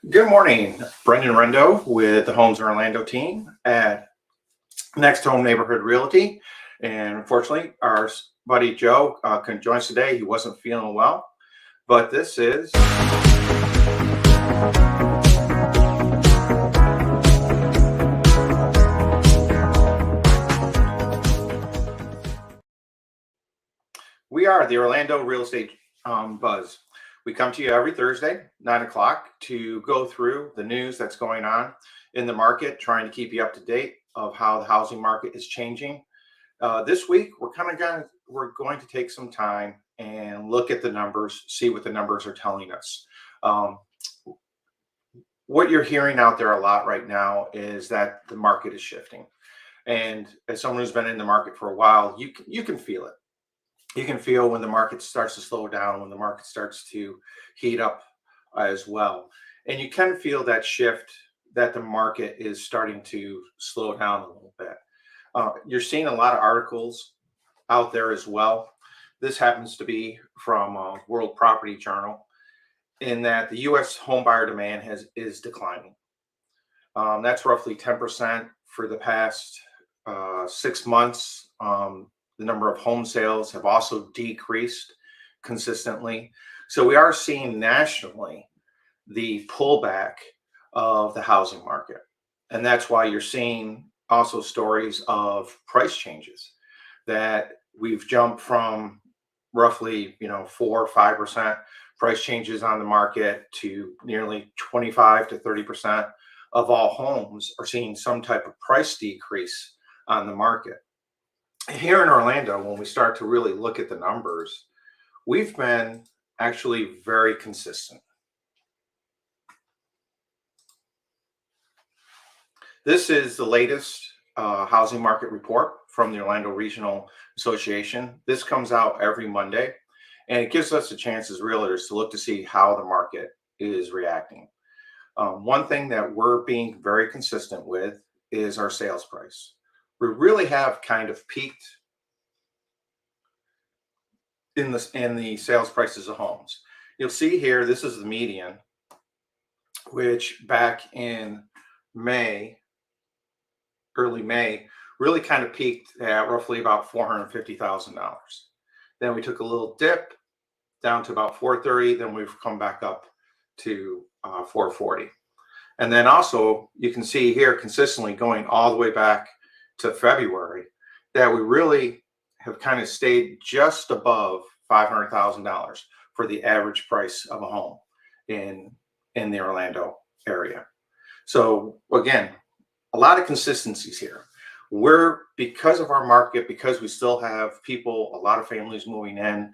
Good morning, Brendan Rendo with the Homes in Orlando team at Next Home Neighborhood Realty. And unfortunately, our buddy Joe couldn't join us today. He wasn't feeling well, but this is we are the Orlando Real Estate Buzz. We come to you every Thursday, 9 o'clock, to go through the news that's going on in the market, trying to keep you up to date of how the housing market is changing. This week, we're going to take some time and look at the numbers, see what the numbers are telling us. Um, what you're hearing out there a lot right now is that the market is shifting, and as someone who's been in the market for a while, you can feel it. You can feel when the market starts to slow down, when the market starts to heat up as well, and you can feel that shift, that the market is starting to slow down a little bit. You're seeing a lot of articles out there as well. This happens to be from World Property Journal, in that the U.S. home buyer demand is declining. That's roughly 10% for the past 6 months. The number of home sales have also decreased consistently. So we are seeing nationally the pullback of the housing market. And that's why you're seeing also stories of price changes, that we've jumped from roughly 4 or 5% price changes on the market to nearly 25 to 30% of all homes are seeing some type of price decrease on the market. Here in Orlando, when we start to really look at the numbers, we've been actually very consistent. This is the latest housing market report from the Orlando Regional Association. This comes out every Monday, and it gives us a chance as realtors to look to see how the market is reacting. One thing that we're being very consistent with is our sales price. We really have kind of peaked in the sales prices of homes. You'll see here, this is the median, which back in early May, really kind of peaked at roughly about $450,000. Then we took a little dip down to about 430. Then we've come back up to 440. And then also you can see here consistently going all the way back to February that we really have kind of stayed just above $500,000 for the average price of a home in the Orlando area. So again, a lot of consistencies here. Because of our market, because we still have people, a lot of families moving in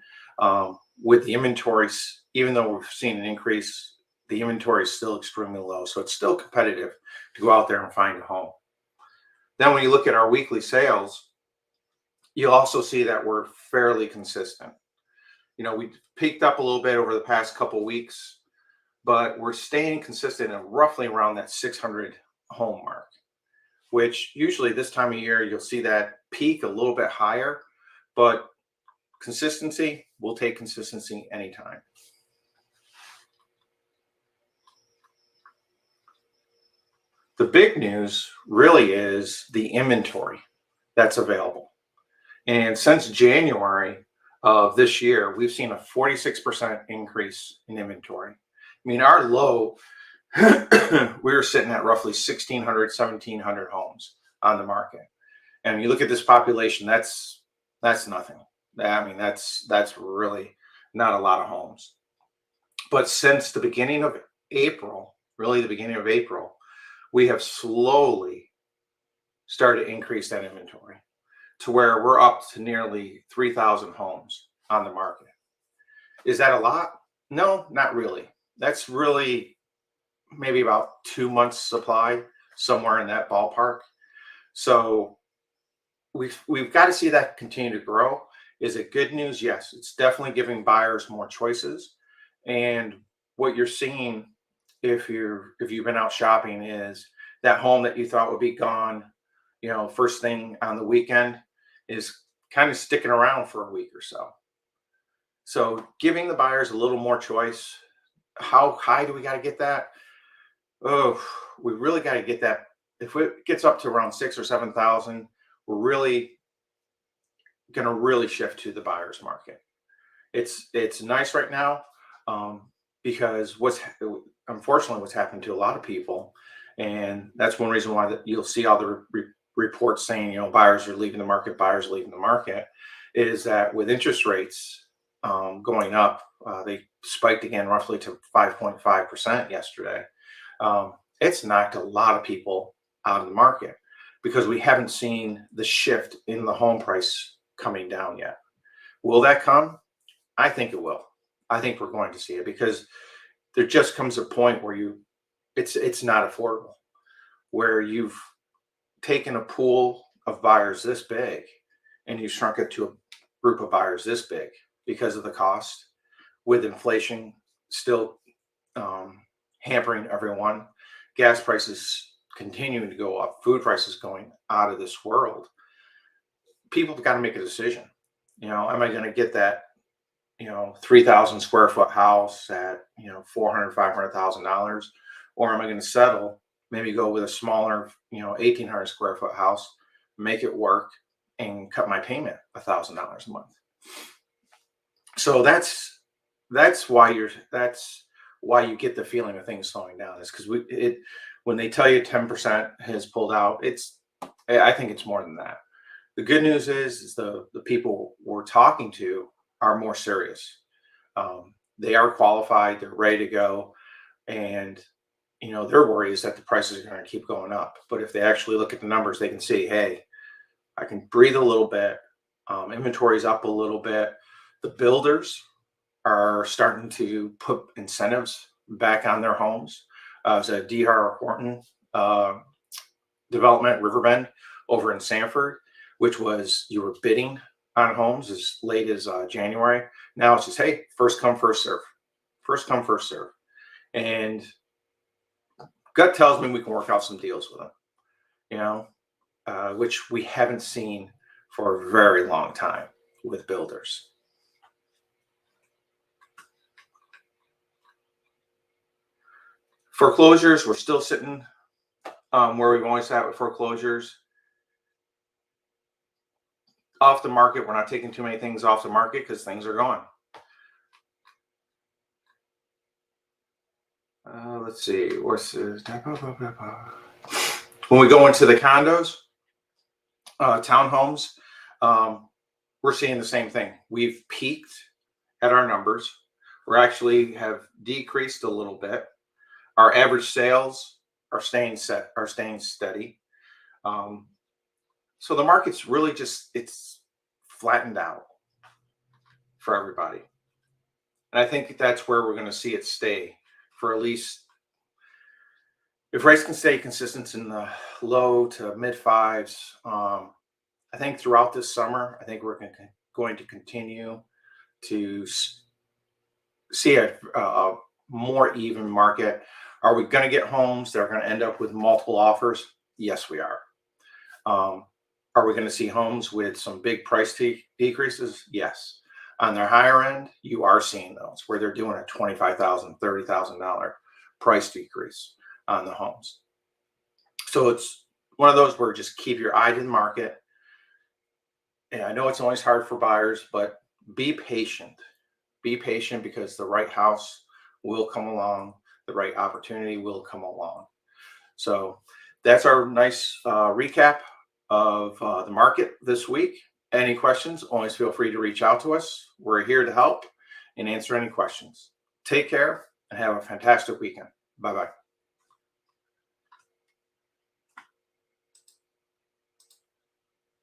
with the inventories, even though we've seen an increase, the inventory is still extremely low. So it's still competitive to go out there and find a home. Then when you look at our weekly sales, you'll also see that we're fairly consistent. We peaked up a little bit over the past couple of weeks, but we're staying consistent at roughly around that 600 home mark, which usually this time of year, you'll see that peak a little bit higher, but consistency, we'll take consistency anytime. The big news really is the inventory that's available. And since January of this year, we've seen a 46% increase in inventory. I mean, our low, we were sitting at roughly 1,600, 1,700 homes on the market. And you look at this population, that's nothing. I mean, that's really not a lot of homes. But since the beginning of April, really the beginning of April, we have slowly started to increase that inventory to where we're up to nearly 3,000 homes on the market. Is that a lot? No, not really. That's really maybe about 2 months supply, somewhere in that ballpark. So we've got to see that continue to grow. Is it good news? Yes, it's definitely giving buyers more choices. And what you're seeing, if you've been out shopping, is that home that you thought would be gone, first thing on the weekend, is kind of sticking around for a week or so. So giving the buyers a little more choice. How high do we got to get that? Oh, we really got to get that. If it gets up to around 6 or 7,000, we're really going to really shift to the buyer's market. It's nice right now, um, because unfortunately what's happened to a lot of people, and that's one reason why you'll see all the reports saying, buyers are leaving the market, buyers are leaving the market, is that with interest rates going up, they spiked again roughly to 5.5% yesterday. It's knocked a lot of people out of the market because we haven't seen the shift in the home price coming down yet. Will that come? I think it will. I think we're going to see it because there just comes a point where it's not affordable, where you've taken a pool of buyers this big and you shrunk it to a group of buyers this big because of the cost, with inflation still hampering everyone, gas prices continuing to go up, food prices going out of this world. People have got to make a decision. Am I going to get that 3,000 square foot house at, 400, $500,000, or am I going to settle, maybe go with a smaller, 1,800 square foot house, make it work and cut my payment $1,000 a month. So that's why you get the feeling of things slowing down, is because when they tell you 10% has pulled out, I think it's more than that. The good news is the people we're talking to are more serious. They are qualified, they're ready to go, and their worry is that the prices are going to keep going up. But if they actually look at the numbers, they can see, hey, I can breathe a little bit. Inventory's up a little bit. The builders are starting to put incentives back on their homes. It's a D.R. Horton development, Riverbend, over in Sanford, which was, you were bidding on homes as late as January. Now it's just, hey, first come, first serve. First come, first serve. And gut tells me we can work out some deals with them, which we haven't seen for a very long time with builders. Foreclosures, we're still sitting where we've always sat with foreclosures. Off the market, we're not taking too many things off the market because things are going. Let's see. When we go into the condos, townhomes, we're seeing the same thing. We've peaked at our numbers. We're actually have decreased a little bit. Our average sales are staying steady. So the market's really it's flattened out for everybody. And I think that's where we're going to see it stay for at least, if rates can stay consistent in the low to mid fives. I think throughout this summer, I think we're going to continue to see a more even market. Are we going to get homes that are going to end up with multiple offers? Yes, we are. Are we going to see homes with some big price decreases? Yes. On their higher end, you are seeing those where they're doing a $25,000, $30,000 price decrease on the homes. So it's one of those where just keep your eye to the market. And I know it's always hard for buyers, but be patient. Be patient because the right house will come along. The right opportunity will come along. So that's our nice recap of the market this week. Any questions, always feel free to reach out to us. We're here to help and answer any questions. Take care and have a fantastic weekend. Bye-bye.